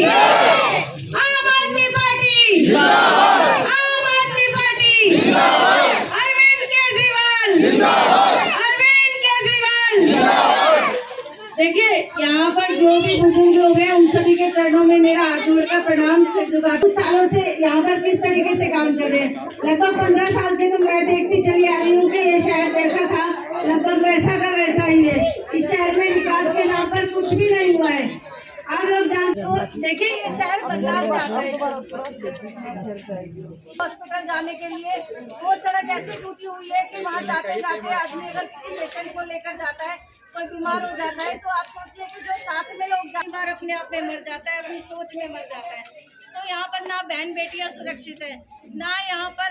आम आदमी पार्टी, आम आदमी पार्टी, अरविंद केजरीवाल, अरविंद केजरीवाल। देखिए, यहाँ पर जो भी बुजुर्ग लोग हैं उन सभी के चरणों में मेरा हाथ जोड़कर प्रणाम। कुछ सालों से यहाँ पर किस तरीके से काम चल रहे हैं, लगभग 15 साल से तो मैं देखती चली आ रही हूँ कि ये शहर जैसा था लगभग वैसा का वैसा ही है। इस शहर में विकास के नाम पर कुछ भी नहीं हुआ है। आप लोग जानते हो, देखिए ये शहर बदलाव चाहता है। हॉस्पिटल जाने के लिए वो सड़क ऐसी टूटी हुई है कि वहाँ जाते जाते आदमी अगर किसी पेशेंट को लेकर जाता है, कोई बीमार हो जाता है, तो आप सोचिए कि जो साथ में लोग बार अपने आप में मर जाता है, अपनी सोच में मर जाता है। तो यहाँ पर ना बहन बेटियां सुरक्षित है, ना यहाँ पर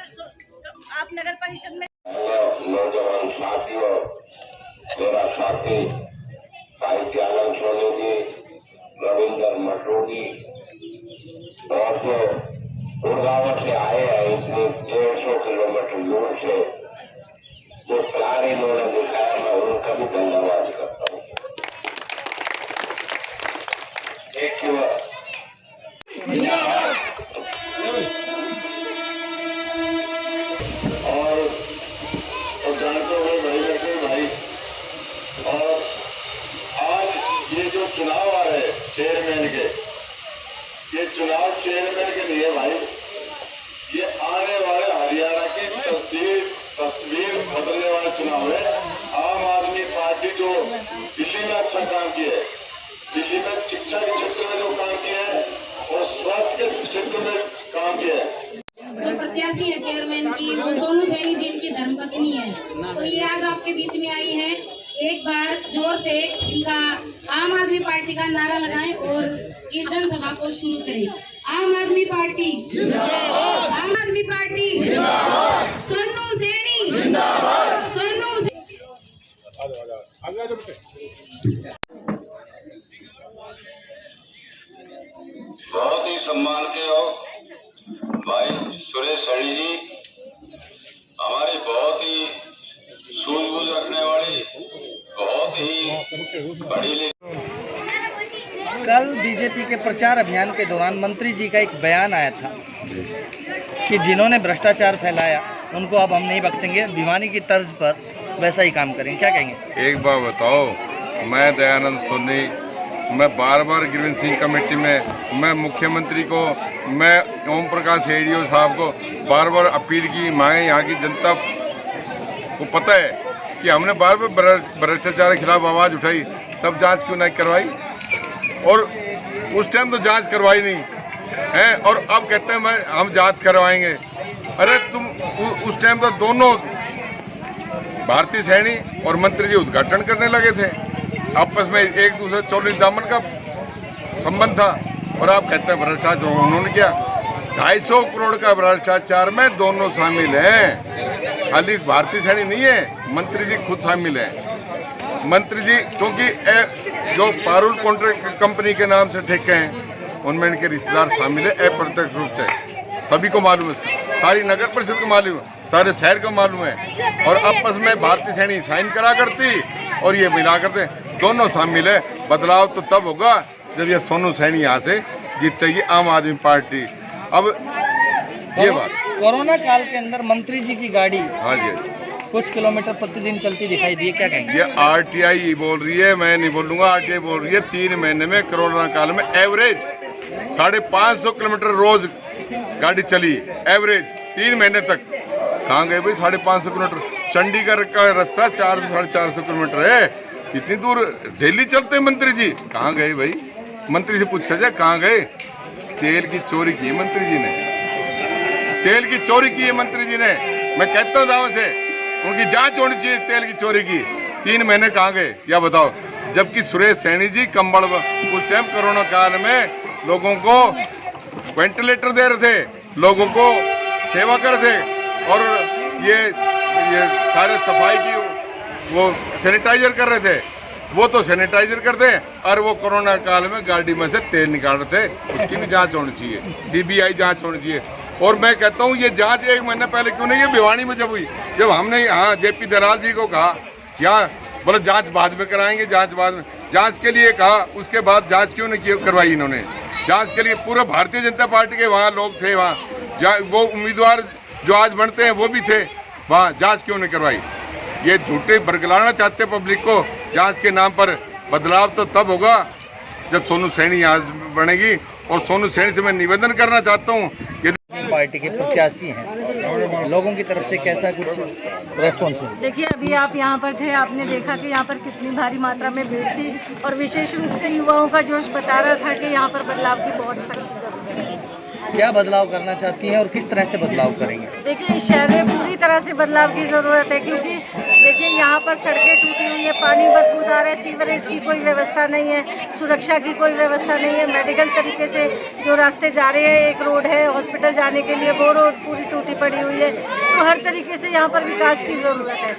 आप नगर परिषद में नौजवान साथियों, मेरा साथी साहित्यानंद सोनी जी, रविंदर मटोगी और जो गुड़गांव से आए हैं इतनी 150 किलोमीटर दूर से, जो प्यार इन्होंने दिखाया, मैं उनका भी धन्यवाद करता हूँ। और सब जानते हुए भाई, और आज ये जो चुनाव आ रहे चेयरमैन के, ये चुनाव चेयरमैन के लिए भाई, ये आने वाले हरियाणा की तस्वीर बदलने वाला चुनाव है। आम आदमी पार्टी जो दिल्ली में अच्छा काम किया है, दिल्ली में शिक्षा के क्षेत्र में जो काम किया है और स्वास्थ्य के क्षेत्र में काम किया है, जो प्रत्याशी है चेयरमैन की, वो सोनू सैनी जी इनकी धर्मपत्नी है, तो ये आज आपके बीच में आई है। एक बार जोर से इनका आम आदमी पार्टी का नारा लगाएं और इस जनसभा को शुरू करें। आम आदमी पार्टी, आम आदमी पार्टी, सोनू सैनी, सोनू सैनी। बहुत ही सम्मान के हो भाई सुरेश सैनी जी, हमारी बहुत ही सूझबूझ रखने वाली, बहुत ही बड़ी। कल बीजेपी के प्रचार अभियान के दौरान मंत्री जी का एक बयान आया था कि जिन्होंने भ्रष्टाचार फैलाया उनको अब हम नहीं बख्शेंगे, भिवानी की तर्ज पर वैसा ही काम करेंगे, क्या कहेंगे? एक बार बताओ, मैं दयानंद सोनी, मैं बार बार ग्रीवन सिंह कमेटी में, मैं मुख्यमंत्री को, मैं ओम प्रकाश एडीओ साहब को बार बार अपील की, मैं यहाँ की जनता को पता है कि हमने बार बार भ्रष्टाचार के खिलाफ आवाज़ उठाई, तब जांच क्यों नहीं करवाई? और उस टाइम तो जांच करवाई नहीं है, और अब कहते हैं हम जांच करवाएंगे। अरे तुम उस टाइम तो दोनों भारतीय सैनी और मंत्री जी उद्घाटन करने लगे थे, आपस में एक दूसरे 40 दामन का संबंध था, और आप कहते हैं भ्रष्टाचार उन्होंने किया। 250 करोड़ का भ्रष्टाचार में दोनों शामिल हैं, खाली भारतीय सैनी नहीं है, मंत्री जी खुद शामिल हैं। मंत्री जी क्योंकि जो पारुल कॉन्ट्रैक्ट कंपनी के नाम से ठेके हैं उनमें इनके रिश्तेदार शामिल है अप्रत्यक्ष रूप से, सभी को मालूम है, सारी नगर परिषद को मालूम है, सारे शहर को मालूम है, और आपस में भारतीय सैनी साइन करा करती और ये मिला करते, दोनों शामिल है। बदलाव तो तब होगा जब ये सोनू सैनी यहाँ से जीतेगी आम आदमी पार्टी। अब ये बात, कोरोना काल के अंदर मंत्री जी की गाड़ी, हाँ जी, कुछ किलोमीटर प्रतिदिन चलती दिखाई दी, क्या कहेंगे? ये आरटीआई बोल रही है, मैं नहीं बोलूँगा, आरटीआई बोल रही है 3 महीने में कोरोना काल में एवरेज 550 किलोमीटर रोज गाड़ी चली, एवरेज 3 महीने तक। कहाँ गए भाई 550 किलोमीटर? चंडीगढ़ का रास्ता 400-450 किलोमीटर है, इतनी दूर डेली चलते हैं मंत्री जी, कहाँ गए भाई? मंत्री से पूछा जाए कहाँ गए? तेल की चोरी की मंत्री जी ने, तेल की चोरी की है मंत्री जी ने। मैं कहता हूँ दावा से उनकी जांच होनी चाहिए तेल की चोरी की। 3 महीने कहाँ गए या बताओ? जबकि सुरेश सैनी जी कंबल उस टाइम कोरोना काल में लोगों को वेंटिलेटर दे रहे थे, लोगों को सेवा कर रहे थे, और ये सारे सफाई की वो सैनिटाइजर कर रहे थे, वो तो सैनिटाइजर करते हैं, और वो कोरोना काल में गाड़ी में से तेल निकाल रहे थे। उसकी भी जांच होनी चाहिए, सीबीआई जांच होनी चाहिए। और मैं कहता हूँ ये जांच 1 महीना पहले क्यों नहीं, ये भिवानी में जब हुई, जब हमने यहाँ जेपी दलाल जी को कहा, यहाँ बोले जांच बाद में कराएंगे, जांच बाद में। जांच के लिए कहा, उसके बाद जांच क्यों नहीं करवाई इन्होंने? जांच के लिए पूरा भारतीय जनता पार्टी के वहाँ लोग थे, वहाँ वो उम्मीदवार जो आज बनते हैं वो भी थे, वहाँ जांच क्यों नहीं करवाई? ये झूठे बरगलाना चाहते पब्लिक को। जांच के नाम पर बदलाव तो तब होगा जब सोनू सैनी आज बनेगी। और सोनू सैनी से मैं निवेदन करना चाहता हूँ, यदि पार्टी के प्रत्याशी हैं, लोगों की तरफ से कैसा कुछ रेस्पॉन्स मिला? देखिए, अभी आप यहाँ पर थे, आपने देखा कि यहाँ पर कितनी भारी मात्रा में भीड़ थी और विशेष रूप से युवाओं का जोश बता रहा था कि यहाँ पर बदलाव की बहुत सख्त जरूरत है। क्या बदलाव करना चाहती हैं और किस तरह से बदलाव करेंगे? देखिए, इस शहर में पूरी तरह से बदलाव की ज़रूरत है, क्योंकि देखिए यहाँ पर सड़कें टूटी हुई है, पानी बदबूदार है, सीवरेज की कोई व्यवस्था नहीं है, सुरक्षा की कोई व्यवस्था नहीं है। मेडिकल तरीके से जो रास्ते जा रहे हैं, एक रोड है हॉस्पिटल जाने के लिए, वो रोड पूरी टूटी पड़ी हुई है। तो हर तरीके से यहाँ पर विकास की ज़रूरत है।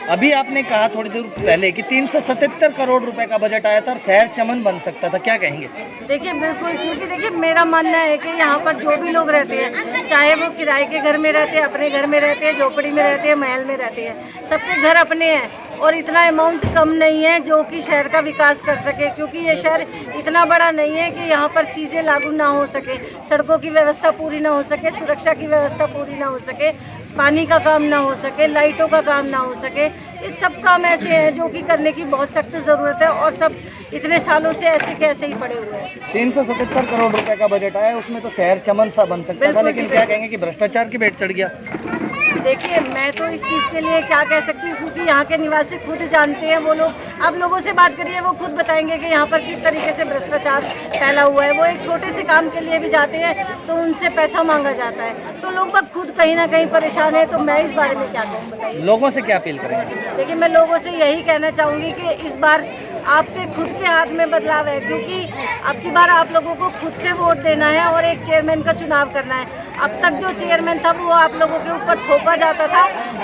अभी आपने कहा थोड़ी देर पहले कि 377 करोड़ रुपए का बजट आया था और शहर चमन बन सकता था, क्या कहेंगे? देखिए, बिल्कुल, क्योंकि देखिए मेरा मानना है कि यहाँ पर जो भी लोग रहते हैं, चाहे वो किराए के घर में रहते हैं, अपने घर में रहते हैं, झोपड़ी में रहते हैं, महल में रहते हैं, सबके घर अपने हैं और इतना अमाउंट कम नहीं है जो कि शहर का विकास कर सके, क्योंकि ये शहर इतना बड़ा नहीं है कि यहाँ पर चीज़ें लागू ना हो सके, सड़कों की व्यवस्था पूरी ना हो सके, सुरक्षा की व्यवस्था पूरी ना हो सके, पानी का काम ना हो सके, लाइटों का काम ना हो सके। ये सब काम ऐसे हैं जो कि करने की बहुत सख्त ज़रूरत है और सब इतने सालों से ऐसे के ऐसे ही पड़े हुए हैं। 377 करोड़ रुपए का बजट आया, उसमें तो शहर चमन सा बन सकता था, लेकिन क्या कहेंगे कि भ्रष्टाचार की भेंट चढ़ गया? देखिए, मैं तो इस चीज़ के लिए क्या कह सकती हूँ, क्योंकि यहाँ के निवासी खुद जानते हैं। वो लोग, आप लोगों से बात करिए, वो खुद बताएंगे कि यहाँ पर किस तरीके से भ्रष्टाचार फैला हुआ है। वो एक छोटे से काम के लिए भी जाते हैं तो उनसे पैसा मांगा जाता है, तो लोग बस खुद कहीं ना कहीं परेशान है। तो मैं इस बारे में क्या कहूँ, बताइए? लोगों से क्या अपील करेंगे? देखिए, मैं लोगों से यही कहना चाहूँगी कि इस बार आपके खुद के हाथ में बदलाव है, क्योंकि अब की बार आप लोगों को खुद से वोट देना है और एक चेयरमैन का चुनाव करना है। अब तक जो चेयरमैन था वो आप लोगों के ऊपर थोपा जाता था,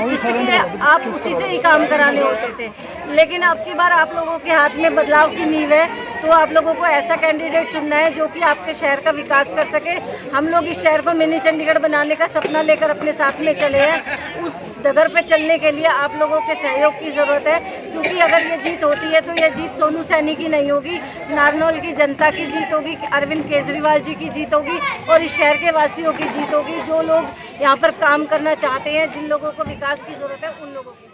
जिससे आप उसी से ही काम कराने होते थे, लेकिन अब की बार आप लोगों के हाथ में बदलाव की नींव है। तो आप लोगों को ऐसा कैंडिडेट चुनना है जो कि आपके शहर का विकास कर सके। हम लोग इस शहर को मिनी चंडीगढ़ बनाने का सपना लेकर अपने साथ में चले हैं। उस डगर पे चलने के लिए आप लोगों के सहयोग की ज़रूरत है, क्योंकि अगर ये जीत होती है तो ये जीत सोनू सैनी की नहीं होगी, नारनौल की जनता की जीत होगी, अरविंद केजरीवाल जी की जीत होगी और इस शहर के वासियों की जीत होगी। जो लोग यहाँ पर काम करना चाहते हैं, जिन लोगों को विकास की ज़रूरत है, उन लोगों की।